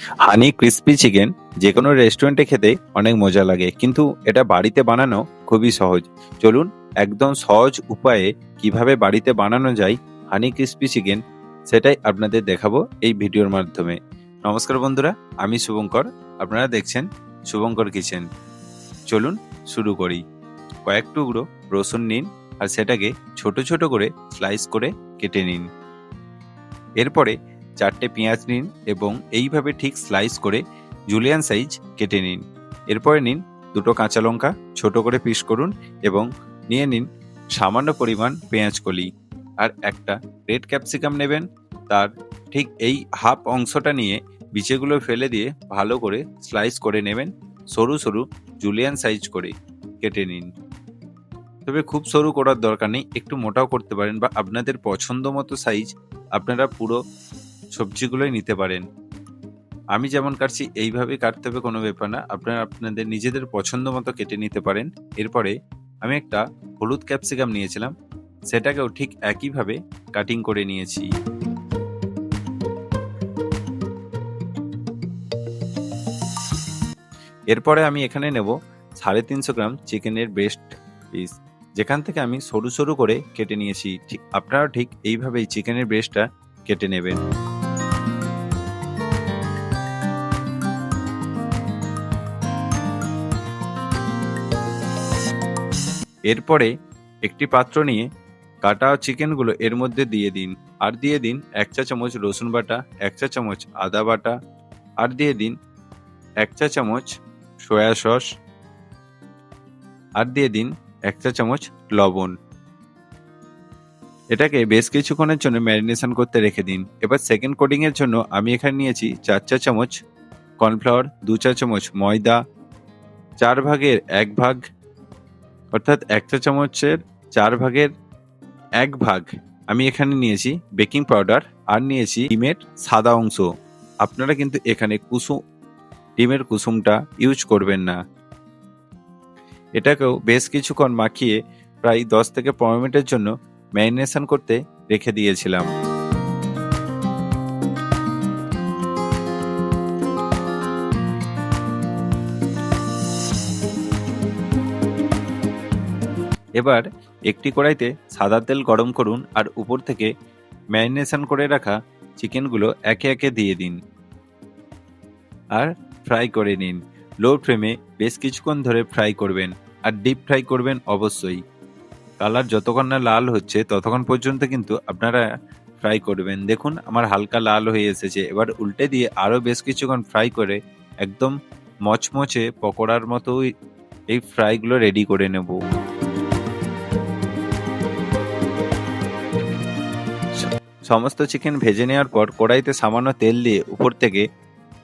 হানি crispy chicken যে কোনো রেস্টুরেন্টে খেতে অনেক মজা লাগে, কিন্তু এটা বাড়িতে বানানো খুবই সহজ। চলুন একদম সহজ উপায়ে কিভাবে বাড়িতে বানানো যায় হানি ক্রিস্পি চিকেন, সেটাই আপনাদের দেখাবো এই ভিডিওর মাধ্যমে। নমস্কার বন্ধুরা, আমি শুভঙ্কর। আপনারা দেখছেন শুভঙ্কর কিচেন। চলুন শুরু করি। কয়েক টুকরো রসুন নিন আর সেটাকে ছোট ছোট করে স্লাইস করে কেটে নিন। এরপরে 4টে পেঁয়াজ নিন এবং এইভাবে ঠিক স্লাইস করে জুলিয়ান সাইজ কেটে নিন। এরপরে নিন 2টো কাঁচা লঙ্কা, ছোট করে পিস করুন এবং নিয়ে নিন সামান্য পরিমাণ পেঁয়াজ কলি। আর একটা রেড ক্যাপসিকাম নেবেন, তার ঠিক এই হাফ অংশটা নিয়ে বিচেগুলো ফেলে দিয়ে ভালো করে স্লাইস করে নেবেন। সরু সরু জুলিয়ান সাইজ করে কেটে নিন। তবে খুব সরু করার দরকার নেই, একটু মোটাও করতে পারেন বা আপনাদের পছন্দ মতো সাইজ আপনারা পুরো সবজিগুলোই নিতে পারেন। আমি যেমন কাটছি এইভাবেই কাটতে হবে, কোনো ব্যাপার না, আপনারা আপনাদের নিজেদের পছন্দ মতো কেটে নিতে পারেন। এরপরে আমি একটা হলুদ ক্যাপসিকাম নিয়েছিলাম, সেটাকেও ঠিক একইভাবে কাটিং করে নিয়েছি। এরপরে আমি এখানে নেব 350 গ্রাম চিকেনের ব্রেস্ট পিস, যেখান থেকে আমি সরু সরু করে কেটে নিয়েছি। ঠিক আপনারা ঠিক এইভাবেই চিকেনের ব্রেস্টটা কেটে নেবেন। এরপরে একটি পাত্র নিয়ে কাটা চিকেনগুলো এর মধ্যে দিয়ে দিন। আর দিয়ে দিন 1 চা চামচ রসুন বাটা, 1 চা চামচ আদা বাটা, আর দিয়ে দিন 1 চা চামচ সয়া সস, আর দিয়ে দিন 1 চা চামচ লবণ। এটাকে বেশ কিছুক্ষণের জন্য ম্যারিনেশন করতে রেখে দিন। এবার সেকেন্ড কোটিং এর জন্য আমি এখানে নিয়েছি 4 চা চামচ কর্নফ্লাওয়ার, 2 চা চামচ ময়দা, 4 ভাগের 1 ভাগ অর্থাৎ 1 চা চামচের 4 ভাগের 1 ভাগ আমি এখানে নিয়েছি বেকিং পাউডার, আর নিয়েছি ডিমের সাদা অংশ। আপনারা কিন্তু এখানে ডিমের কুসুমটা ইউজ করবেন না। এটাকেও বেশ কিছুক্ষণ মাখিয়ে প্রায় 10 থেকে 15 মিনিটের জন্য ম্যারিনেশন করতে রেখে দিয়েছিলাম। এবার একটি কড়াইতে সাদা তেল গরম করুন আর উপর থেকে ম্যারিনেশন করে রাখা চিকেনগুলো একে একে দিয়ে দিন আর ফ্রাই করে নিন। লো ফ্লেমে বেশ কিছুক্ষণ ধরে ফ্রাই করবেন, আর ডিপ ফ্রাই করবেন অবশ্যই। কালার যতক্ষণ না লাল হচ্ছে ততক্ষণ পর্যন্ত কিন্তু আপনারা ফ্রাই করবেন। দেখুন আমার হালকা লাল হয়ে এসেছে। এবার উল্টে দিয়ে আরও বেশ কিছুক্ষণ ফ্রাই করে একদম মচমচে পকোড়ার মতোই এই ফ্রাইগুলো রেডি করে নেব। সমস্ত চিকেন ভেজে নেওয়ার পর কড়াইতে সামান্য তেল দিয়ে উপর থেকে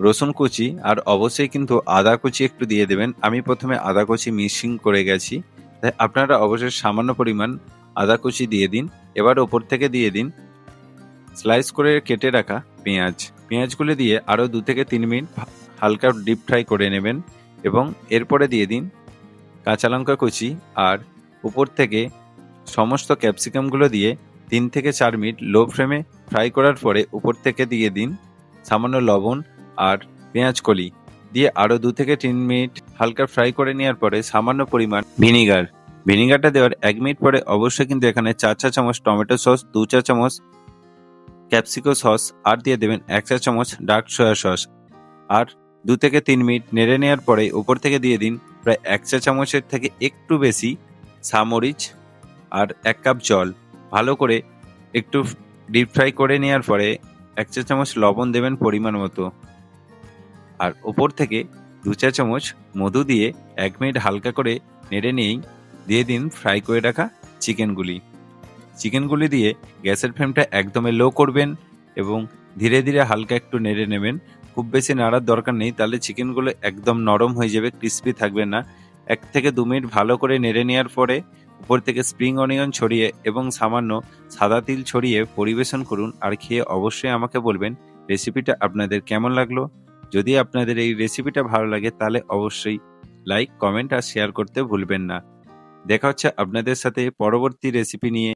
রসুন কুচি আর অবশ্যই কিন্তু আদা কুচি একটু দিয়ে দেবেন। আমি প্রথমে আদা কুচি মিক্সিং করে গেছি, তাই আপনারা অবশ্যই সামান্য পরিমাণ আদা কুচি দিয়ে দিন। এবার ওপর থেকে দিয়ে দিন স্লাইস করে কেটে রাখা পেঁয়াজগুলো দিয়ে আরও 2 থেকে 3 মিনিট হালকা ডিপ ফ্রাই করে নেবেন এবং এরপরে দিয়ে দিন কাঁচা লঙ্কা কুচি, আর উপর থেকে সমস্ত ক্যাপসিকামগুলো দিয়ে 3 থেকে 4 মিনিট লো ফ্লেমে ফ্রাই করার পরে উপর থেকে দিয়ে দিন সামান্য লবণ আর পেঁয়াজ কলি দিয়ে আরও 2 থেকে 3 মিনিট হালকা ফ্রাই করে নেওয়ার পরে সামান্য পরিমাণ ভিনিগারটা দেওয়ার 1 মিনিট পরে অবশ্যই কিন্তু এখানে 4 চা চামচ টমেটো সস, 2 চা চামচ ক্যাপসিকো সস, আর দিয়ে দেবেন 1 চা চামচ ডার্ক সয়া সস। আর 2 থেকে 3 মিনিট নেড়ে নেওয়ার পরে উপর থেকে দিয়ে দিন প্রায় 1 চা চামচের থেকে একটু বেশি সামরিচ আর 1 কাপ জল। ভালো করে একটু ডিপ ফ্রাই করে নেওয়ার পরে 1 চা চামচ লবণ দেবেন পরিমাণ মতো, আর ওপর থেকে 2 চা চামচ মধু দিয়ে 1 মিনিট হালকা করে নেড়ে নিয়েই দিয়ে দিন ফ্রাই করে রাখা চিকেনগুলি দিয়ে গ্যাসের ফ্লেমটা একদমই লো করবেন এবং ধীরে ধীরে হালকা একটু নেড়ে নেবেন। খুব বেশি নাড়ার দরকার নেই, তাহলে চিকেনগুলো একদম নরম হয়ে যাবে, ক্রিস্পি থাকবে না। 1 থেকে 2 মিনিট ভালো করে নেড়ে নেওয়ার পরে উপর থেকে স্প্রিং অনিয়ন ছড়িয়ে এবং সামান্য সাদা তিল ছড়িয়ে পরিবেশন করুন। আর খেয়ে অবশ্যই আমাকে বলবেন রেসিপিটা আপনাদের কেমন লাগলো। যদি আপনাদের এই রেসিপিটা ভালো লাগে তাহলে অবশ্যই লাইক, কমেন্ট আর শেয়ার করতে ভুলবেন না। দেখা হচ্ছে আপনাদের সাথে পরবর্তী রেসিপি নিয়ে।